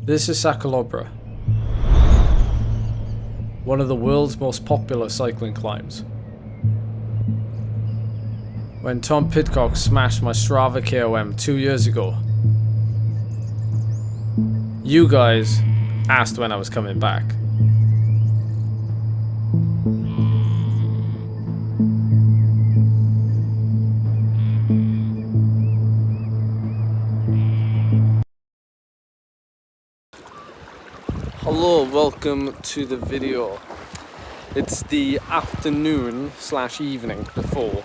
This is Sa Calobra, one of the world's most popular cycling climbs. When Tom Pidcock smashed my Strava KOM 2 years ago, you guys asked when I was coming back. Hello, welcome to the video. It's the afternoon / evening before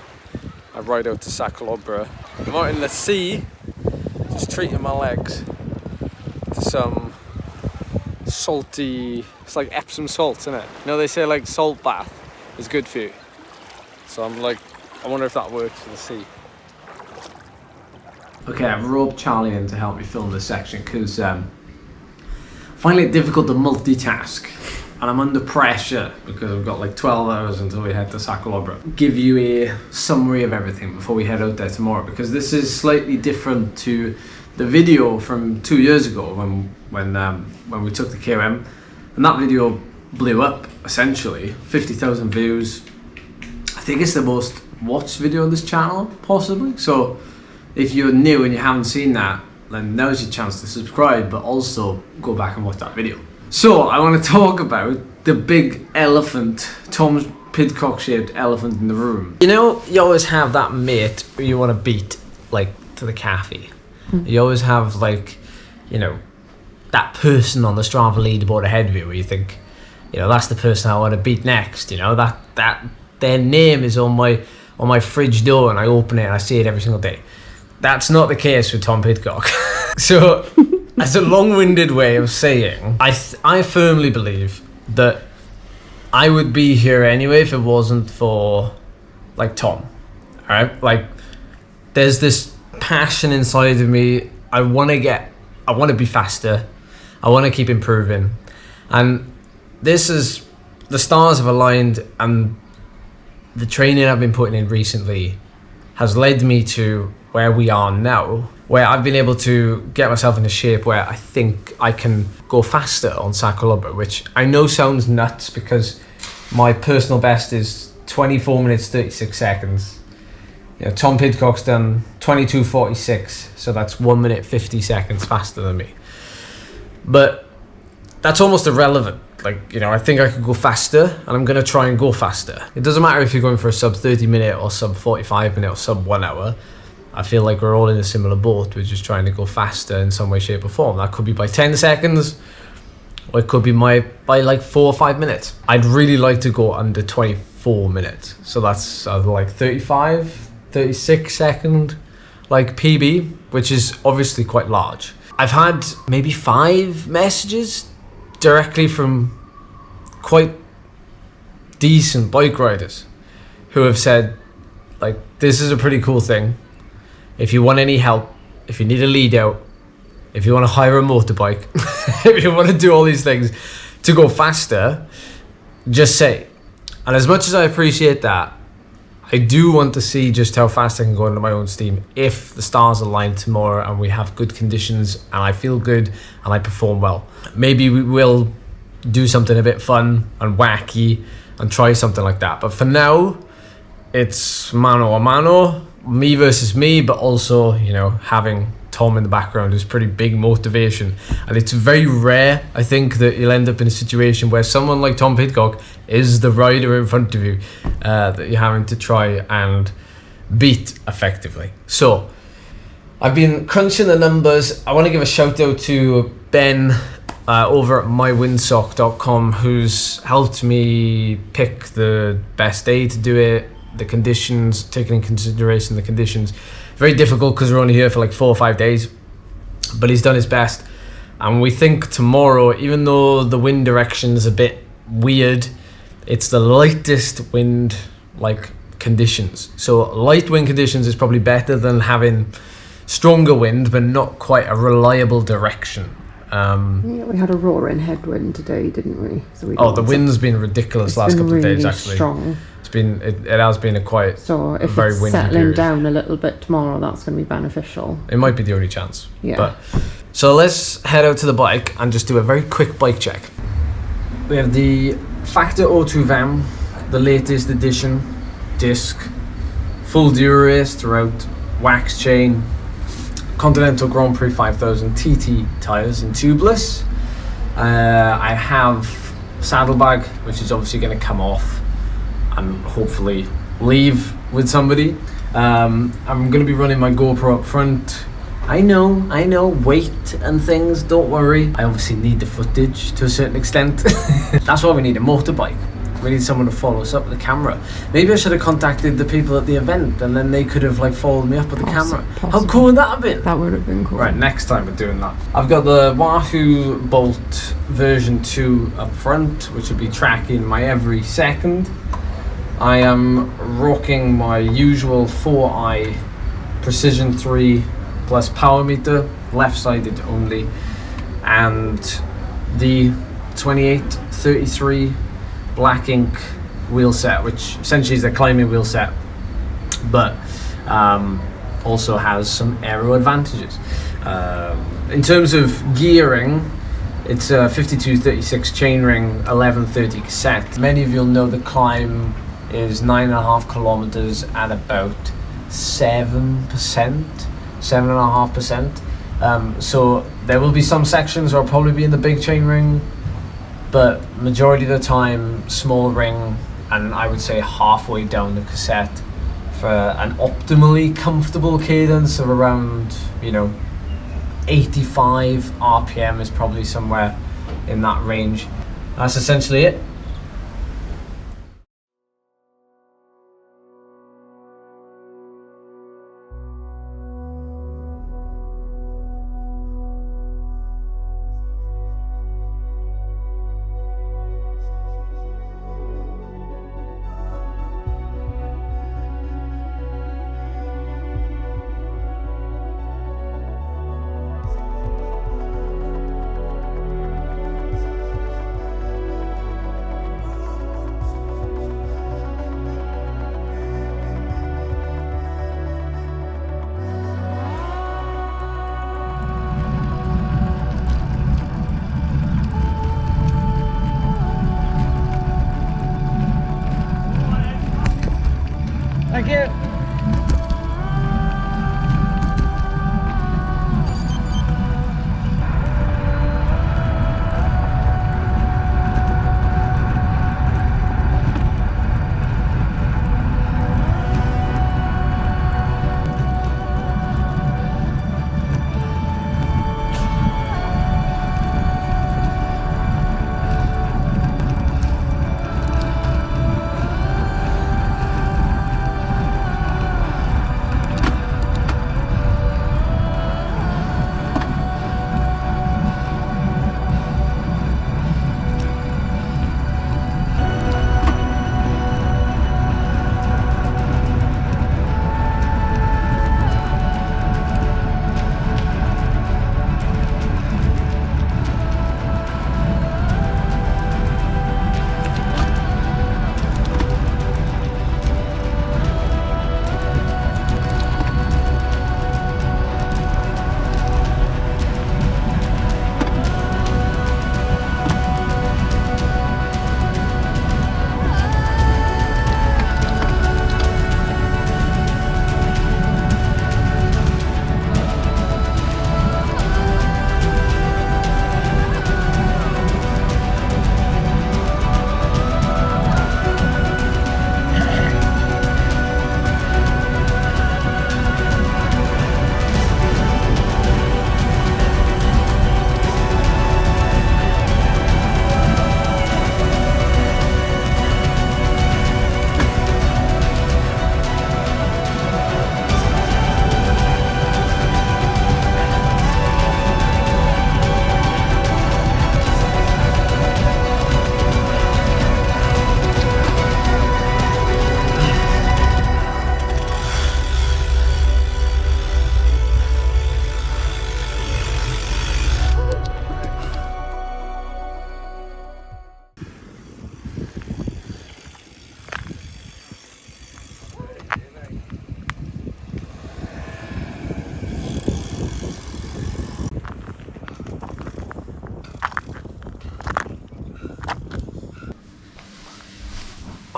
I ride out to Sa Calobra. I'm out in the sea, just treating my legs to some salty, it's like Epsom salt, isn't it? You know, they say like salt bath is good for you. So I'm like, I wonder if that works for the sea. Okay, I've roped Charlie in to help me film this section because I find it difficult to multitask and I'm under pressure because I've got like 12 hours until we head to Sa Calobra. Give you a summary of everything before we head out there tomorrow, because this is slightly different to the video from 2 years ago when we took the KOM, and that video blew up essentially, 50,000 views. I think it's the most watched video on this channel possibly. So if you're new and you haven't seen that, then now's your chance to subscribe, but also go back and watch that video. So I want to talk about the big elephant, Tom Pidcock shaped elephant in the room. You know, you always have that mate who you want to beat, like, to the cafe. You always have, like, you know, that person on the Strava Leaderboard ahead of you where you think, you know, that's the person I want to beat next. You know, that their name is on my fridge door and I open it and I see it every single day. That's not the case with Tom Pidcock. So, as a long-winded way of saying, I firmly believe that I would be here anyway if it wasn't for, like, Tom. Alright? Like, there's this passion inside of me. I want to be faster. I want to keep improving. And this is, the stars have aligned, and the training I've been putting in recently has led me to where we are now, where I've been able to get myself into shape where I think I can go faster on Sa Calobra, which I know sounds nuts because my personal best is 24 minutes 36 seconds. You know, Tom Pidcock's done 22:46, so that's 1 minute 50 seconds faster than me. But that's almost irrelevant. Like, you know, I think I could go faster, and I'm going to try and go faster. It doesn't matter if you're going for a sub 30 minute or sub 45 minute or sub 1 hour. I feel like we're all in a similar boat. We're just trying to go faster in some way, shape or form. That could be by 10 seconds, or it could be by like 4 or 5 minutes. I'd really like to go under 24 minutes. So that's like 35, 36 second like PB, which is obviously quite large. I've had maybe 5 messages directly from quite decent bike riders who have said, like, this is a pretty cool thing. If you want any help, if you need a lead out, if you want to hire a motorbike, if you want to do all these things to go faster, just say. And as much as I appreciate that, I do want to see just how fast I can go under my own steam if the stars align tomorrow and we have good conditions and I feel good and I perform well. Maybe we will do something a bit fun and wacky and try something like that. But for now, it's mano a mano, me versus me, but also, you know, having Tom in the background is pretty big motivation. And it's very rare, I think, that you'll end up in a situation where someone like Tom Pidcock is the rider in front of you that you're having to try and beat effectively. So, I've been crunching the numbers. I want to give a shout out to Ben over at mywindsock.com, who's helped me pick the best day to do it, the conditions, taking in consideration the conditions. Very difficult because we're only here for like 4 or 5 days, but he's done his best. And we think tomorrow, even though the wind direction is a bit weird, it's the lightest wind like conditions. So light wind conditions is probably better than having stronger wind, but not quite a reliable direction. Yeah, we had a roaring headwind today, didn't we? So the wind's been ridiculous last couple of days, actually. Strong. It's it has been a quite So if very it's windy settling period. down a little bit tomorrow, that's going to be beneficial. It might be the only chance. Yeah. But so let's head out to the bike and just do a very quick bike check. We have the Factor O2 VAM, the latest edition disc, full Dura-Race throughout, wax chain, Continental Grand Prix 5000 TT tyres and tubeless. I have saddlebag, which is obviously going to come off and hopefully leave with somebody. I'm going to be running my GoPro up front. I know, weight and things, don't worry. I obviously need the footage to a certain extent. That's why we need a motorbike. We need someone to follow us up with the camera. Maybe I should have contacted the people at the event and then they could have like followed me up with the camera. How cool would that have been? That would have been cool. Right, next time we're doing that. I've got the Wahoo Bolt version 2 up front, which will be tracking my every second. I am rocking my usual 4i Precision 3 plus power meter, left-sided only, and the 2833 black ink wheel set, which essentially is a climbing wheel set, but also has some aero advantages. In terms of gearing, it's a 5236 chainring, 1130 cassette. Many of you'll know the climb is 9.5 kilometers at about 7.5%. So there will be some sections where I'll probably be in the big chainring, but majority of the time small ring, and I would say halfway down the cassette for an optimally comfortable cadence of around 85 RPM is probably somewhere in that range. That's essentially it.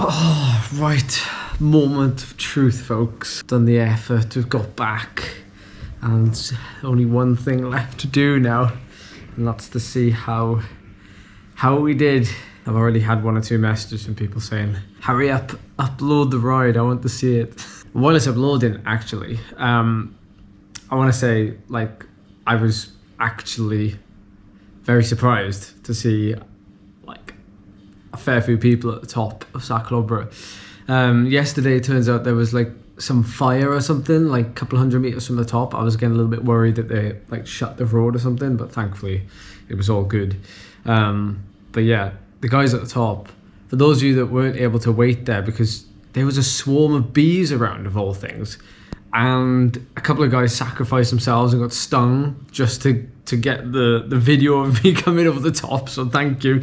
Oh, right. Moment of truth, folks. Done the effort, we've got back. And only one thing left to do now. And that's to see how we did. I've already had 1 or 2 messages from people saying, hurry up, upload the ride, I want to see it. While it's uploading, actually, I want to say, like, I was actually very surprised to see, like, a fair few people at the top of Sa Calobra. Yesterday, it turns out there was, like, some fire or something, like a couple 100 meters from the top. I was getting a little bit worried that they, like, shut the road or something, but thankfully, it was all good. But yeah, the guys at the top, for those of you that weren't able to wait there, because there was a swarm of bees around, of all things, and a couple of guys sacrificed themselves and got stung just to get the video of me coming over the top, so thank you.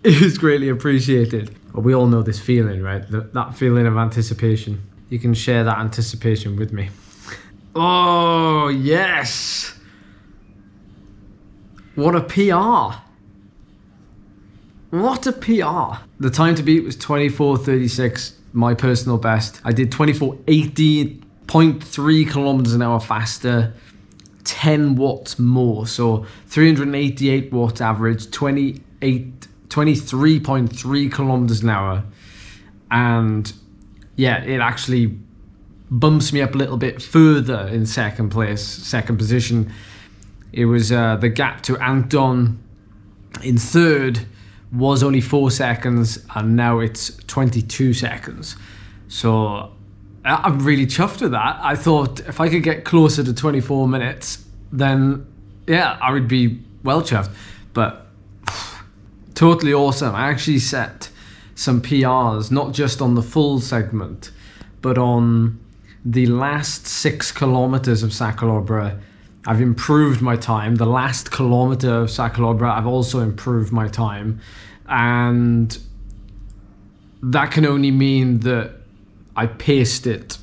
It was greatly appreciated. But we all know this feeling, right? That feeling of anticipation. You can share that anticipation with me. Oh, yes! What a PR! What a PR! The time to beat was 24:36, my personal best. I did 24:80.3 kilometers an hour faster, 10 watts more. So 388 watts average, 23.3 kilometers an hour. And yeah, it actually bumps me up a little bit further in second position. It was the gap to Anton in third was only 4 seconds, and now it's 22 seconds. So I'm really chuffed with that. I thought if I could get closer to 24 minutes, then yeah, I would be well chuffed. But totally awesome. I actually set some PRs, not just on the full segment, but on the last 6 kilometers of Sa Calobra. I've improved my time. The last kilometer of Sa Calobra, I've also improved my time. And that can only mean that I paced it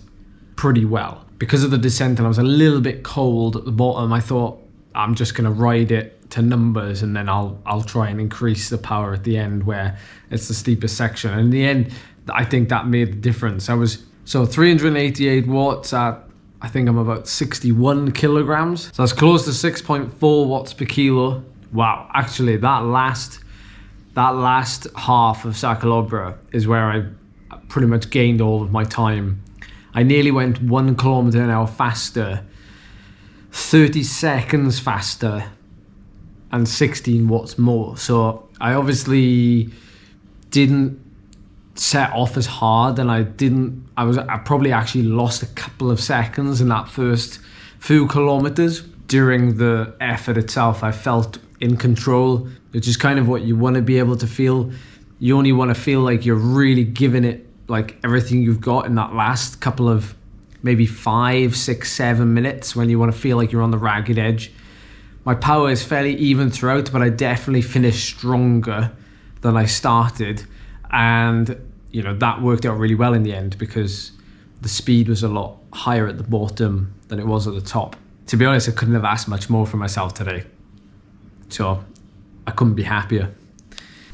pretty well. Because of the descent and I was a little bit cold at the bottom, I thought I'm just going to ride it to numbers and then I'll try and increase the power at the end where it's the steepest section. And in the end, I think that made the difference. So 388 watts at, I think I'm about 61 kilograms. So that's close to 6.4 watts per kilo. Wow, actually that last half of Sa Calobra is where I pretty much gained all of my time. I nearly went 1 kilometer an hour faster, 30 seconds faster, and 16 watts more. So I obviously didn't set off as hard, and I probably actually lost a couple of seconds in that first few kilometers. During the effort itself, I felt in control, which is kind of what you want to be able to feel. You only want to feel like you're really giving it like everything you've got in that last couple of maybe 5, 6, 7 minutes, when you want to feel like you're on the ragged edge. My power is fairly even throughout, but I definitely finished stronger than I started. And, you know, that worked out really well in the end because the speed was a lot higher at the bottom than it was at the top. To be honest, I couldn't have asked much more from myself today. So I couldn't be happier.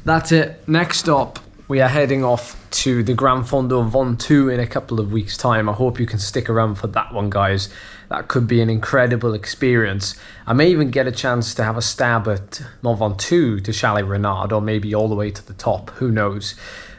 That's it. Next stop, we are heading off to the Gran Fondo Ventoux in a couple of weeks' time. I hope you can stick around for that one, guys. That could be an incredible experience. I may even get a chance to have a stab at Mont Ventoux to Chalet Renard, or maybe all the way to the top. Who knows?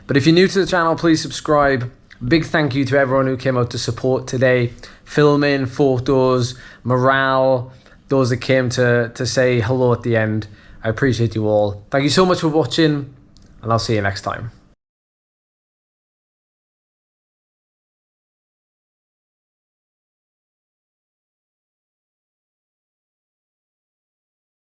But if you're new to the channel, please subscribe. Big thank you to everyone who came out to support today. Filming, photos, morale, those that came to say hello at the end. I appreciate you all. Thank you so much for watching, and I'll see you next time.